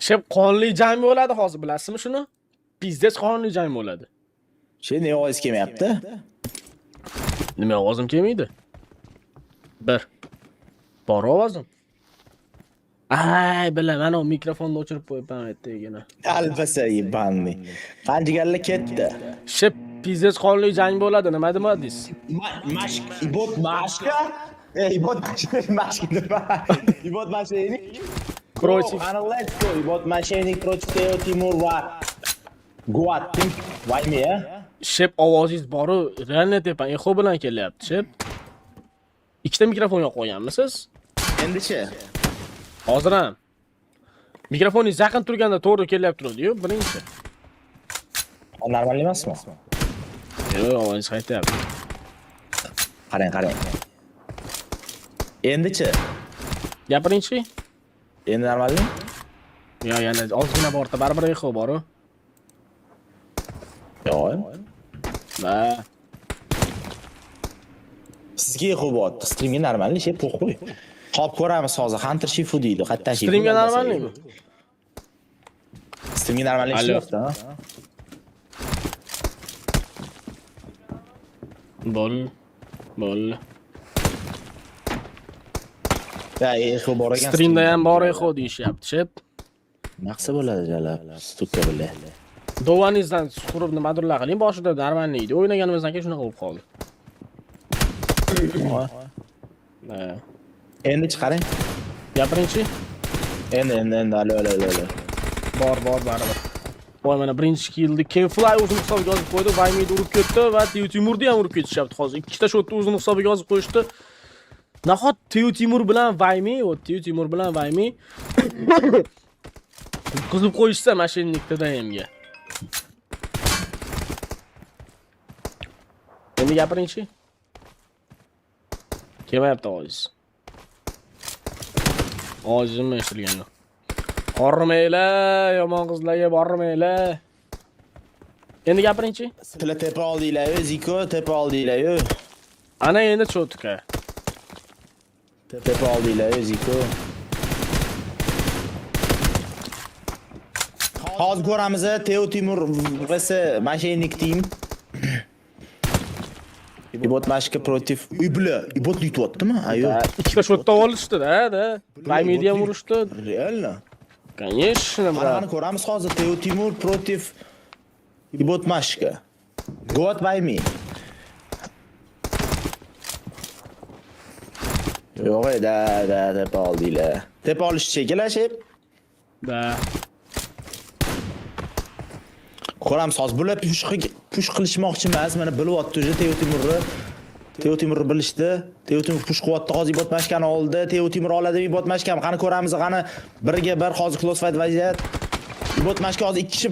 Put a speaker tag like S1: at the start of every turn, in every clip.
S1: Shep qonli jang bo'ladi hozir, bilasizmi shuni? Pizdes qonli jang bo'ladi.
S2: Ne ovoz kelmayapti?
S1: Nima ovozim kelmaydi? Bir. Bor ovozim. Ay, bilaman, o mikrofonni o'chirib qo'yibman aytdagina.
S2: Albatta, yibanni. Qanjigarlar ketdi.
S1: Shep pizdes qonli jang bo'ladi, nima demadingiz?
S2: Mashq, ibot mashqa? Ibot mashqa. Ibot mashqaning
S1: Против.
S2: Let's go. Ibot mashqaning против Teo Timur va Guatin. Vaymi, ya?
S1: Shep ovozingiz boru, realni tepan echo bilan kelyapti, Shep. Ikkita mikrofon yo'q qo'yganmisiz?
S2: Endi-chi?
S1: Hozir ham. Mikrofoningiz yaqin turganda to'g'ri kelyapti-yu, birinchi.
S2: Normal emasmi?
S1: Yo'q, ovozingiz qaytyapti.
S2: Qarang. Endi-chi?
S1: Gapiringchi?
S2: Endi normalmi?
S1: Yo'q, yana ozgina borda baribir echo bor-ku.
S2: Yo'q.
S1: Va
S2: Sizga echo bo'lyapti. Streamga normalmi, ish qo'y. Qop ko'ramiz hozir. Hunter Shifu deydi. Qayerdan Shifu?
S1: Streamga normalmi?
S2: Streamga normalmi ishlayapti, ha?
S1: Bol.
S2: Ya, echo bor ekan.
S1: Streamda ham bor echo deyishyapti, Shep.
S2: Naqsa bo'ladi jalab. Stukka bilan.
S1: Dovaningizdan suqurib nimadirlar qiling, boshida darman edi. O'ynaganimizdan keyin shunaqa bo'lib qoldi.
S2: Endi chiqaring.
S1: Gapiringchi?
S2: Endi, alo.
S1: Bor baribir. Voy, mana birinchi killni Kenfly o'zini hisobiga yozib qo'ydi, Vaymiyni urib ketdi va Teo Timurni ham urib ketishyapti hozir. Ikkita shotni o'zini hisobiga yozib qo'yishdi. Nahot Teo Timur bilan Vaymi qizib qo'yishsa mashinnikda hamga. Endi gapiringchi? Kelmayapti ovoz. Ovozimni eshitilgan yo'q. Bormaylar, yomon qizlarga bormaylar. Endi gapiringchi?
S2: Sizlar tepa oldinglar-yu, Ziko, tepa oldinglar-yu.
S1: Ana endi cho'tka.
S2: Tepa oldinglar-yu, Ziko. Hozir ko'ramiz, Teo Timur vs Mashinik team. Ibot mashqa против. Ibot yutyaptimi? Ayo.
S1: Ikkita shotda olishdi-da. Vaymiyni ham urishdi.
S2: Реально?
S1: Конечно, brat.
S2: Qani ko'ramiz hozir Teo Timur против Ibot mashqa. Got Vaymi. Yo'q, tepa oldinglar. Tepa olish cheklashib.
S1: Da.
S2: Ko'ramiz hozir bular push qilishmoqchi emas. Mana bilyapti o'sha Teo Timurni bilishdi. Teo Timur push qilyapti, hozir Ibot mashqani oldi. Teo Timur oladimi Ibot mashqani? Qani ko'ramiz, qani biriga bir hozir close fight vaziyat. Ibot mashqa hozir ikki kishi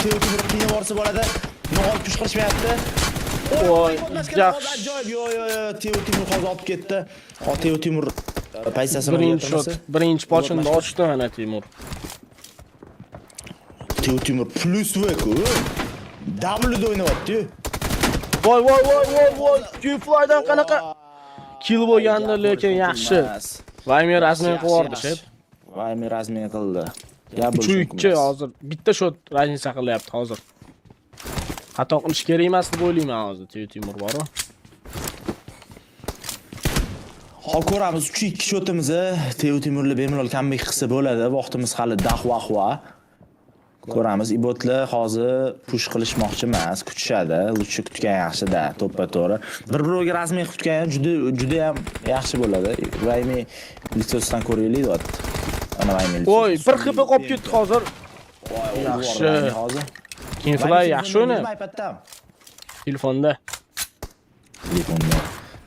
S2: Teo Timur qiynab borsa bo'ladi. No'g'ol push qilishmayapti.
S1: Voy,
S2: yaxshi. Yo'q, Teo Timur hozir olib ketdi. Teo Timur paysasini
S1: birinchi pochinda ochdi mana Timur.
S2: Teo Timur plus V-ku. W'da o'ynayapti-yu.
S1: Voy. Kenflydan qanaqa kill bo'lgandi, lekin yaxshi. Vaymi rasmiy qildi, Shep.
S2: Vaymi rasmiy qildi.
S1: 3-2 hozir bitta shot raznica qilyapti hozir. Xato qilish kerak emas deb o'ylayman hozir. Teo Timur bor-ku.
S2: Hozir ko'ramiz 3-2 shotimizni. Teo Timurlar bemalol comeback qilsa bo'ladi. Vaqtimiz hali dahva. Ko'ramiz, Ibotlar hozir push qilishmoqchi emas, kutishadi. Lutchi kutgan yaxshi-da, to'ppa-to'g'ri. Bir-biriga rasmiy kutgan juda ham yaxshi bo'ladi. Vaymi litsosidan ko'raylik deyapti. Ana Vaymi.
S1: Voy, bir xp qolib ketdi hozir. Yaxshi.
S2: Hozir
S1: Kenfly yaxshi o'ynayapti. Telefonda.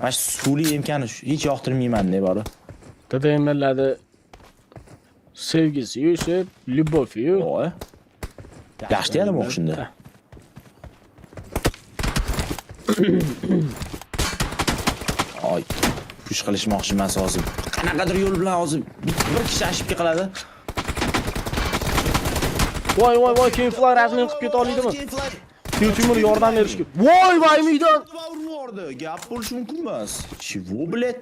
S2: Mana shu suli imkoni hech yoqtirmayman-da bori.
S1: TDM'larda sevgisi yo'shib, любовь-yu.
S2: Voy. Yaxshi deyapti o'shunda. Oy, push qilishmoqchi emas hozir. Qanaqadir yo'l bilan hozir bir kishi ashibga qiladi.
S1: Voy, Kenfly rasmiy qilib keta oladimi? Teo Timur yordam berishga. Voy, Vaymiydan
S2: urdi. Gap bo'lishi mumkin emas. Chivo, bled.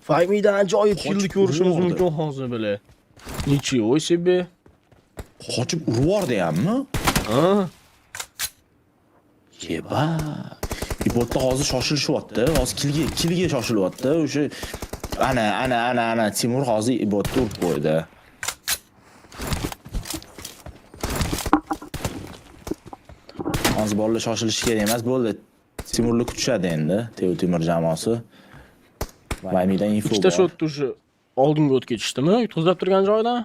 S1: Vaymiydan ajoyib killni ko'rishimiz mumkin hozir, bile. Ничего себе.
S2: Qochib urvordi hammi?
S1: Ha.
S2: Yeba. İbotda hozir shoshilishyapti. Hozir kilga shoshilyapti. O'sha ana Timur hozir ibotda urib qo'ydi. Hozir bolalar shoshilishi kerak emas, bo'ldi. Timurni kutishadi endi. Timur jamoasi. Vaymidan info bor.
S1: Ikkita shotni уже oldinga o'tib ketishdimi? Yutqizib turgan joydan.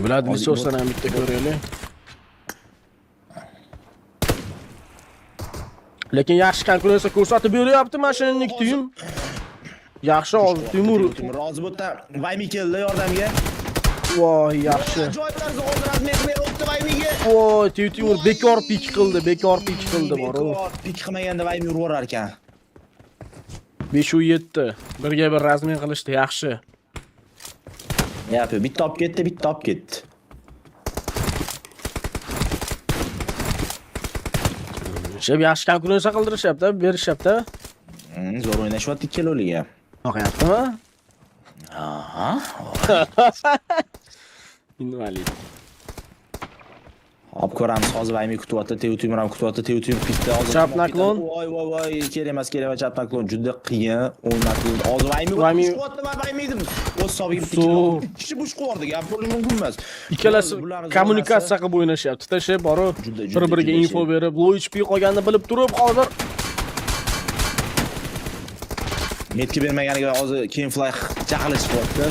S1: Vlad Lisosdan ham bitta ko'raylik. Lekin yaxshi konkurensiya ko'rsatib beryapti mashinani Tim. Yaxshi oldi Timur.
S2: Rozi bo'ldi. Vaymi keldi yordamga.
S1: Voy, yaxshi.
S2: Joylarga hozir razmer o'tdi Vaymiga.
S1: Voy, Timur bekor pik qildi bor.
S2: Pik qilmaganda Vaymi urvorar ekan.
S1: 5-7. Birga bir razmen qilishdi, yaxshi.
S2: Yapıyor. Bitta olib ketdi.
S1: Sheb yaxshi konkurensiya qildirishyapti, berishyapti.
S2: Zo'r o'ynashyapti ikkaloliga.
S1: Oqyaptimi?
S2: Aha.
S1: Invalid.
S2: Olib ko'ramiz, hozir Vaymi kutyapti, Timur ham kutyapti, Timur pitda hozir.
S1: Chap naklon.
S2: Voy, kerak emas, chap naklon juda qiyin o'ynatildi. Hozir Vaymi kutyapti, Vaymi dedim. O'z hisobiga bitta kishi bush qo'yardi, gap bo'lishi mumkin emas.
S1: Ikkalasi kommunikatsiya qilib o'ynashyapti. Tashlab borib, bir-biriga info berib, low HP qolganini bilib turib, hozir
S2: Metga bermaganiga hozir keyin fly chaqilishibdi.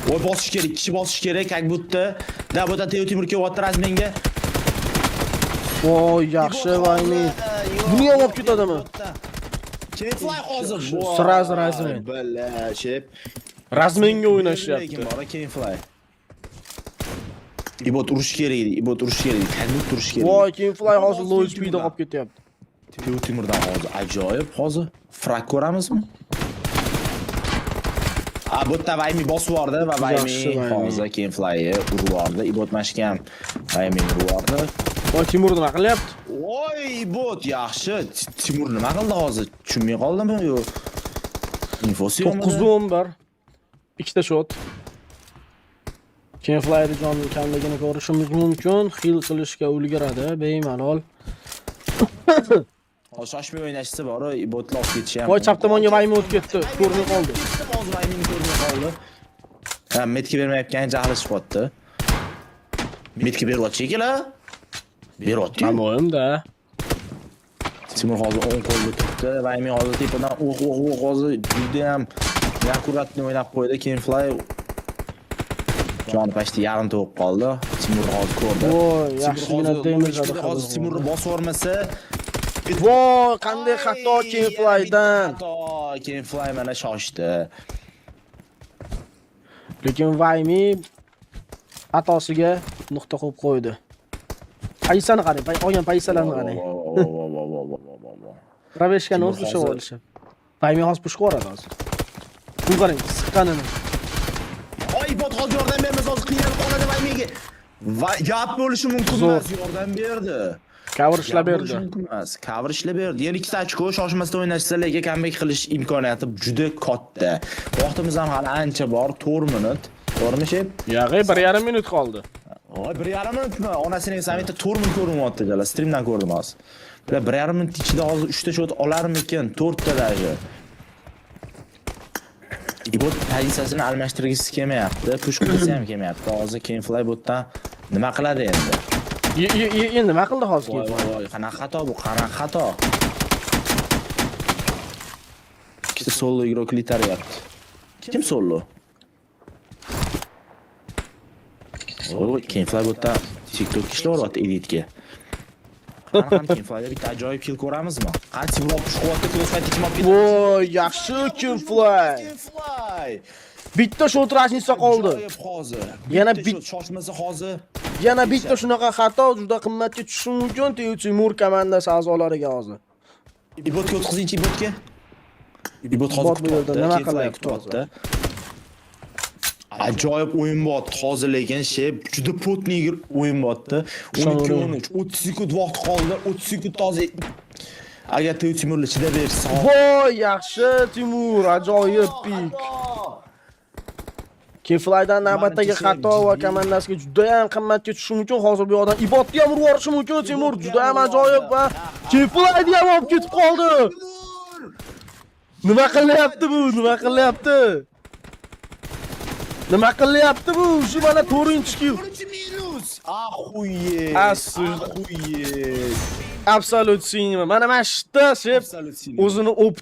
S2: Voy bosish kerak, kishi bosish kerak, как будто. Da bu da Timur kelyapti razmenga.
S1: Voy, yaxshi Vaymi. Buni ham olib ketadimi?
S2: Keyin fly hozir.
S1: Sraz razmen.
S2: Bilashib.
S1: Razmenga o'ynashyapti.
S2: Lekin bora keyin fly. Ibot urush kerak edi, Как будто urush kerak.
S1: Voy, keyin fly hozir low HP da qolib ketyapti.
S2: Timurdan hozir ajoyib hozir. Frak ko'ramizmi? Bu yerda Vaymi bosib yubordi va Vaymi hozir keyin fly'ni urib yubordi. Ibot mashka ham Vaymi urib yubordi.
S1: Voy, Timur nima qilyapti?
S2: Voy, Ibot yaxshi. Timur nima qildi hozir? Tushunmay qoldimmi yo? Infosi yo'qmi?
S1: 9-11. Ikkita shot. Keyin fly'ni jonning kamligini ko'rishimiz mumkin. Heal qilishga ulguradi, bemalol.
S2: Shoshmay o'ynashsa bor, Ibotni olib ketishi ham.
S1: Voy, chap tomonga Vaymi o'tib ketdi. Ko'rmay qoldi.
S2: Hozir Vaymini ko'rmay qoldi. Ha, metga bermayotgan jahli chiqyapti. Metga beryapti shekilli. Beryapti.
S1: Namoyimda.
S2: Timur hozir o'ng qo'lda turibdi. Vaymi hozir tepadan hozir juda ham akkuratni o'ynab qo'ydi. Keyin fly Jon pashti yarim to'p qoldi. Timur hozir ko'rdi.
S1: Voy, yaxshigina damage
S2: hozir Timurni bosib yormasa
S1: voy, qanday xato keyin flydan.
S2: Keyin fly mana shoshdi.
S1: Lekin Vaymi xatosiga nuqta qo'yib qo'ydi. Paysani qarang, olgan paysalarni qarang. Raveshkani o'zi ushlab olishib. Vaymi hozir push qo'yadi hozir. Bu qarang, siqqanini.
S2: Voy, bot hozir yordam bermasa hozir qiynalib qoladi Vaymiga. Gap bo'lishi mumkin emas, yordam berdi.
S1: Cover ishlab berdi.
S2: Cover ishlab berdi. Yana 2 ochko shoshmasdan o'ynashsa, lekin comeback qilish imkoniyati juda katta. Vaqtimiz ham hali ancha bor, 4 minut. To'g'rimi shep?
S1: Yo'q, 1,5 minut qoldi.
S2: Voy, 1,5 minutmi? Onasining samitda 4 minut ko'rinyapti jala, streamdan ko'rdim hozir. 1,5 minut ichida hozir 3 ta shot olarmikin, 4 ta даже. Ibot pozitsiyasini almashtirgisi kelmayapti, push qilsa ham kelmayapti. Hozir keyin Flybotdan nima qiladi endi?
S1: Endi nima qildi hozir?
S2: Voy, qanaqa xato bu? Qanaqa xato? Ikkita solo игрок litaryapti. Kim solo? Voy, keyin Flybotdan TikTok ishlayapti editga. Qanaqa keyin Flyda bitta ajoyib kill ko'ramizmi? Qancha blok chiqyapti, crossfire kim olib ketdi?
S1: Voy, yaxshi Kim Fly. Bitta shot rasnisa qoldi. Yana bitta
S2: shoshmasa hozir.
S1: Yana bitta shunaqa xato juda qimmatga tushishi mumkin Timur komandasi a'zolariga hozir.
S2: Ibotga o'tkazingchi Ibotga. Ibot hozir kutyapti.
S1: Nima qilyapti?
S2: Ajoyib o'yin bo'tdi hozir, lekin juda potniy o'yin bo'tdi. 12-13 30 sekund vaqt qoldi. 30 sekund hozir Agar Timurli chidaversa.
S1: Voy, yaxshi Timur, ajoyib pik. Keflaydan navbatdagi xato va komandasiga juda ham qimmatga tushishi mumkin. Hozir bu odam ibotni ham urib yuborishi mumkin. Timur juda ham ajoyib va Keflayni ham olib ketib qoldi. Nima qilyapti bu? Nima qilyapti? Nima qilyapti bu? Shu mana 4-kill.
S2: Ахуеть.
S1: Absolut sinema. Mana shitda shep o'zini o'pib